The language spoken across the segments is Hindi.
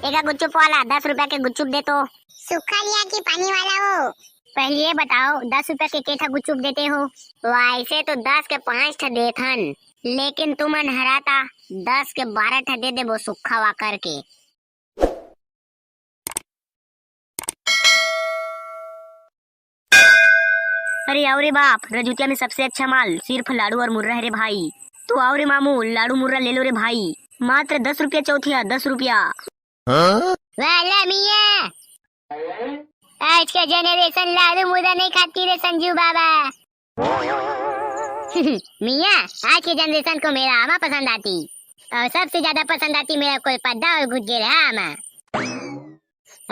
एका गुच्चुप वाला 10 रुपया के गुच्चुप दे तो। सूखा लिया कि पानी वाला हो? पहले ये बताओ 10 रुपया के केठा गुच्चुप देते हो? वैसे तो 10 के 5 ठा देथन, लेकिन तुमन हराता 10 के 12 ठा दे देबो सूखा वा करके। अरे आओ रे बाप, रजुतिया में सबसे अच्छा माल सिर्फ लाडू और मुर्रा है रे भाई। तो आओ रे मामू, लाडू मुर्रा ले लो रे भाई, मात्र 10 रुपया चौथिया, 10 रुपया। वाला मियां, आज का जनरेशन लाडू मुर्रा नहीं खाती रे संजू बाबा। मियां, आज के जनरेशन को मेरा आमा पसंद आती, और सबसे ज्यादा पसंद आती मेरा कोई पद्दा और गुज्जेरा आमा।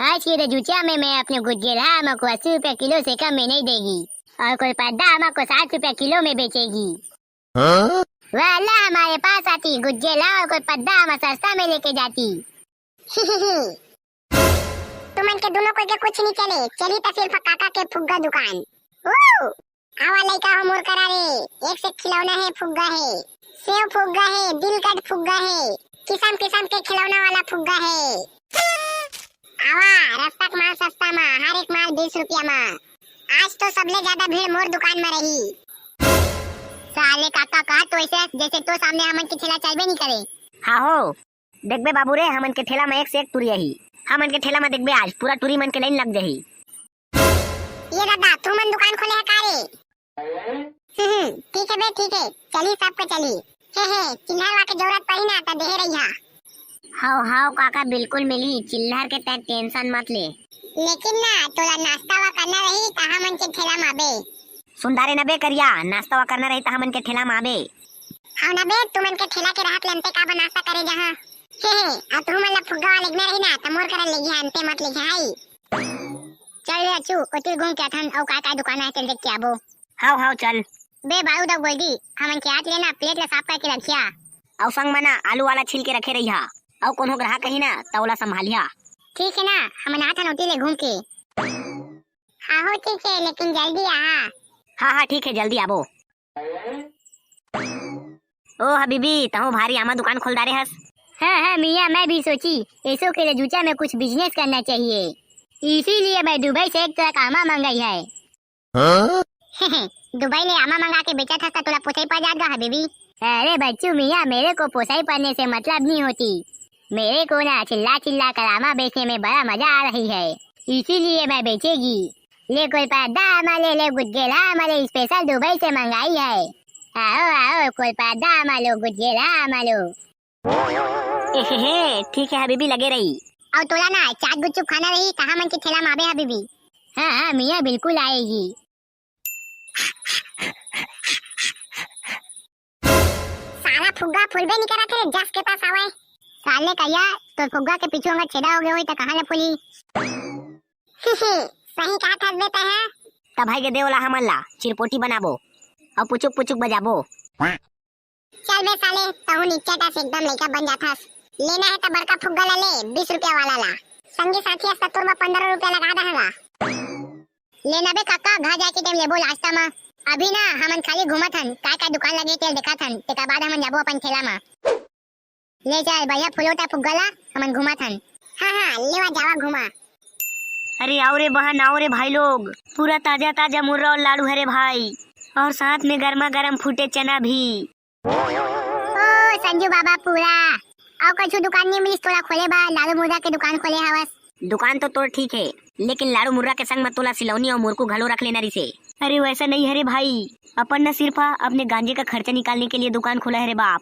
आज की रजुतिया में मैं अपने गुज्जेरा आमा को 80 रुपया किलो से कम में नहीं देगी, और कोई पद्दा आमा को 60 रुपया किलो में बेचेगी। वाला हमारे पास आती गुज्जेला और कोई पद्दा आमा सस्ता में लेके जाती। तुमन के दोनों को के कुछ नहीं चले, चली तो सिर्फ काका के फुग्गा दुकान। आवा लइका हो मोर करा रे, एक से खिलौना है, फुग्गा है, सेव फुग्गा है, दिल कट फुग्गा है, किस्म किस्म के खिलौना वाला फुग्गा है। आवा रफ्ता माल सस्ता मा, हर एक माल 20 रुपया मा। आज तो सबले ज्यादा भीड़ मोर दुकान में रही। साले काका कहा तो ऐसे जैसे तो सामने हमन के ठेला चलबे नहीं करे। हाँ हो, देखबे बाबू रे, हमन के ठेला में एक से एक टूरी रही। हमन के ठेला में देखबे आज पूरा टूरी मन के लाइन लग जाही। ये दादा तू मन दुकान खोले है का रे? ठीक है बे, ठीक है, चली सबको चली। हे चिल्हर के जरूरत पड़ी ना तो दे रही। हाउ हाउ काका, बिल्कुल मिली, चिल्हर के तक टेंशन मत ले। लेकिन ना तोला नाश्ता वा करना रही त हमन के ठेला में आबे। सुंदरे नबे करिया, नाश्ता वा करना रही त हमन के ठेला में आबे। हां ना बे, तुमन के ठेला के रहत लेंते का नाश्ता करे जहां। आ तू मन ला फुग्गा वाले लगना रही ना त मोर करे ले गया, अंते मत ले जाई। चल रे अचू, ओतिर घूम के थन औ का दुकान है, चल देख के आबो। हाउ हाउ चल। बे बाऊ दा गोल्डी, हमन के हाथ लेना प्लेट ला साफ करके रखिया, और संग मना आलू वाला छिल के रखे रहिया, और कोनो ग्राहक कही ना तौला संभालिया। ठीक है ना, हमन आथन ओती ले घूम के। हां हो ठीक है, लेकिन जल्दी आ। हाँ हाँ ठीक है, जल्दी आबो। ओ हबीबी, तहु भारी आमा दुकान खोल दारे हस। हाँ मियां, मैं भी सोची ऐसो के रजुचा में कुछ बिजनेस करना चाहिए, इसीलिए मैं दुबई से एक ट्रक आमा मंगाई है। दुबई ले आमा मंगा के बेचा था तो तोला पोसाई पा जाएगा हबीबी। अरे बच्चू मियां, मेरे को पोसाई पड़ने से मतलब नहीं होती, मेरे को ना चिल्ला चिल्ला कर आमा बेचने में बड़ा मजा आ रही है, इसीलिए मैं बेचेगी। ले कोई पद्दा आमा ले, ले गुज्जेला आमा ले, स्पेशल दुबई से मंगाई है। आओ आओ, कोई पद्दा आमा लो, गुज्जेला आमा लो। ठीक है हबीबी, लगे रही। और तोला ना चाट गुच्चुप खाना रही कहाँ मन के ठेला में आबे हबीबी। हाँ हाँ मियां, बिल्कुल आएगी। साला फुग्गा फुलबे नहीं करा थे, जस के पास आवे। साले कहिया तो फुग्गा के पीछे होगा छेदा हो गया होई त कहां ले फुली। सही कहा था बेटा है। तब भाई के देवला हमला चिरपोटी बनाबो और पुचुक पुचुक बजाबो। चल बे साले, तहु नीचे का एकदम लइका बन जाथस। लेना है तो बड़का फुग्गा ला ले, 20 रुपया वाला ला। संगी साथी 70 में 15 रुपया लगा दहगा। लेना बे काका, घर जाके टाइम लेबो नाश्ता में। अभी ना हमन खाली घूमत हन, का दुकान लगे तेल देखत हन, तेका बाद हमन जाबो अपन ठेला में। ले चल भैया फुलोटा फुग्गा ला, हमन घूमत हन। हां लेवा जावा घुमा। अरे आओ रे बहन, आओ रे भाई लोग, पूरा ताजा ताजा मुर्रा और लाडू है रे भाई, और साथ में गर्मा गर्म फूटे चना भी। ओ संजू बाबा पूरा और कछु दुकान नहीं मिली तोला खोले बा, लाडू मुर्रा के दुकान खोले हवस। दुकान तो तोड़ ठीक है, लेकिन लाडू मुर्रा के संग में तोला सिलौनी और मुर्कू घलो रख लेना रिसे। अरे वैसा नहीं है रे भाई, अपन न सिर्फ अपने गांजे का खर्चा निकालने के लिए दुकान खोला है रे बाप।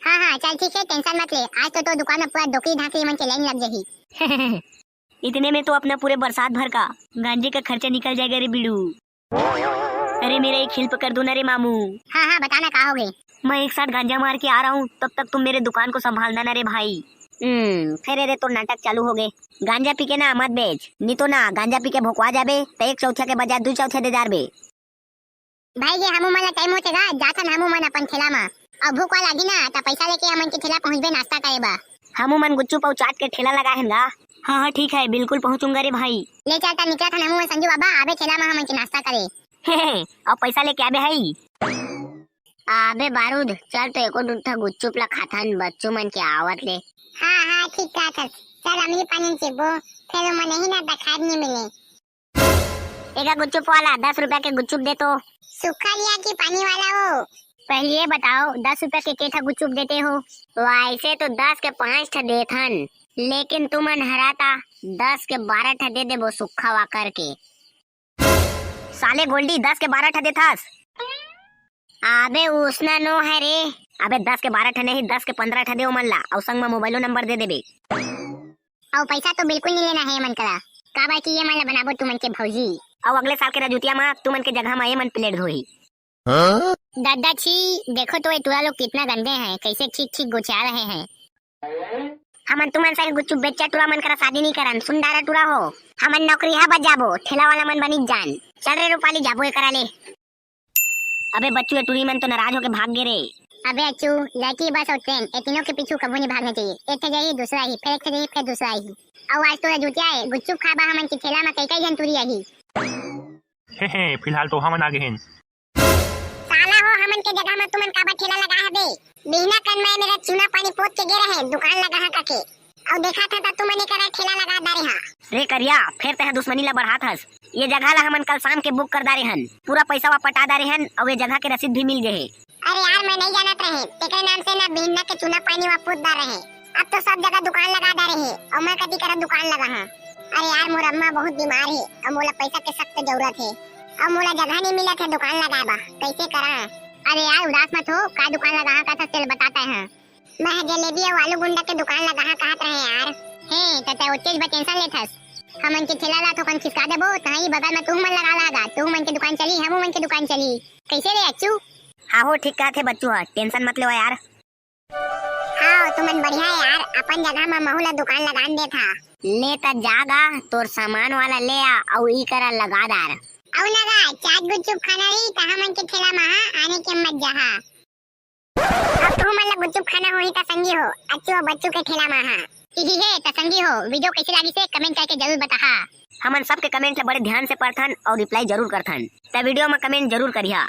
हाँ चल ठीक है, टेंशन मत ले, आज तो दुकान में पूरा डोकरी ढांकी मन के लाइन लग जाही। इतने में तो अपना पूरे बरसात भर का गांजे का खर्चा निकल जाएगा रे बिड़ू। अरे मेरा एक हेल्प कर दो ना रे मामू। हाँ बताना का होगे। मैं एक साथ गांजा मार के आ रहा हूँ, तब तक तुम मेरे दुकान को संभालना ना रे भाई। फिर रे तो नाटक चालू हो गए। गांजा पी के ना मत बेच, नहीं तो ना गांजा पी के भोकवा जाबे तो 1 चौथा के बजाय 2 चौथा दे दारबे। भाई ये हमू मन टाइम होतेगा, जाथन हमू मन अपन ठेला में, अब भूख लगी ना तो पैसा लेके हमन के ठेला पहुंचबे नाश्ता करेबा। हमू मन गुच्चू पाऊ चाट के ठेला लगा है ना। हाँ ठीक है, बिल्कुल पहुंचूंगा रे भाई। ले चलता निकला था हमू संजू बाबा, आबे ठेला में हमन के नाश्ता करे। और पैसा लेके आबे हई। आबे बारूद, चल तो एको दूठा गुच्चुप ला खाथन बच्चू मन के आवत ले। हाँ हाँ ठीक कहा था। चल अमली पानी से वो फिर मन नहीं ना खाद नहीं मिले। एका गुच्चुप वाला 10 रुपया के गुच्चुप दे तो। सूखा लिया कि पानी वाला हो? पहले ये बताओ 10 रुपया के केठा गुच्चुप देते हो? वैसे तो 10 के 5 ठा देथन, लेकिन तुमन हराता 10 के 12 ठा दे देबो सूखा वा करके। साले गोल्डी 10 के 12 ठा देथास। अबे उसना नो है रे। अबे 10 के 12 ठा नहीं 10 के 15 ठा देओ मन ला और संग में मोबाइलो नंबर दे देबे। और पैसा तो बिल्कुल नहीं लेना है मन करा। का बाकी ये मन ला बनाबो तुमन के भौजी। और अगले साल के रजुतिया में तुमन के जगह में ये मन प्लेट धोई। दादा छी देखो तो ये तुरा लोग कितना गंदे हैं, कैसे ठीक ठीक गुचा रहे हैं। हमन तुमन से गुच्चुप बेचा टुरा मन करा शादी नहीं करन, सुंदरा टुरा हो। हमन नौकरी हा बच जाबो, ठेला वाला मन बनी जान। चल रे रूपाली जाबो ये करा ले। अबे बच्चू ये टुरी मन तो नाराज होके भाग गे रे। अबे अच्छू लड़की बस और ट्रेन ये तीनों के पीछू कबू नहीं भागना चाहिए। एक थे जाइए दूसरा ही, फिर एक थे जाइए फिर दूसरा ही। और आज तो जुटिया है गुच्चुप खाबा हमन की ठेला में कई जन टुरी आही। हे फिलहाल तो हमन आगे हैं। साला हो हमन के जगह में तुमन काबा ठेला लगा है बे। बिना कन में मेरा चूना पानी पोत के गे रहे दुकान लगा है काके। और देखा था तुमने करा ठेला लगा दारे हा। रे करिया फिर ते दुश्मनी ला बढ़ात हस। ये जगह ला हमन कल शाम के बुक कर दारे हन, पूरा पैसा वा पटा दारे हन और ये जगह के रसीद भी मिल गए है। अरे यार मैं नहीं जानत रहे तेरे नाम से ना बिना के चूना पानी वा पोत दा रहे। अब तो सब जगह दुकान लगा दा रहे और मैं कदी करा दुकान लगा हां। अरे यार मोर अम्मा बहुत बीमार है और मोला पैसा के सख्त जरूरत है और मोला जगह नहीं मिला था दुकान लगाबा, कैसे करा। अरे यार उदास मत हो, का दुकान लगा का था चल बताता है। मैं जलेबी और आलू गुंडा के दुकान लगा कहत रहे यार। हे तते ओतेज बा टेंशन लेथस। हमन के ठेला ला तो कन खिसका देबो तही बगल में तू मन लगा तू मन के दुकान चली हमू मन के दुकान चली। कैसे रे अच्छू? हाँ हो ठीक कहते बच्चू है, टेंशन मत लो यार। हाँ तुमन बढ़िया है यार, अपन जगह में महूला दुकान लगान दे था। ले त जागा तोर सामान वाला ले आ और ई करा लगा दार। औ लगा चाट गुच्चुप खाना रही त हमन के ठेला में आने के मत जहा। अब तू मन ला गुच्चुप खाना होई त संगी हो अच्छू और बच्चू के ठेला में हां। इही है त संगी हो। वीडियो कैसे लगी से कमेंट करके जरूर बता। हमन सबके कमेंट ले बड़े ध्यान से पढ़थन और रिप्लाई जरूर करथन। त वीडियो में कमेंट जरूर करिहा।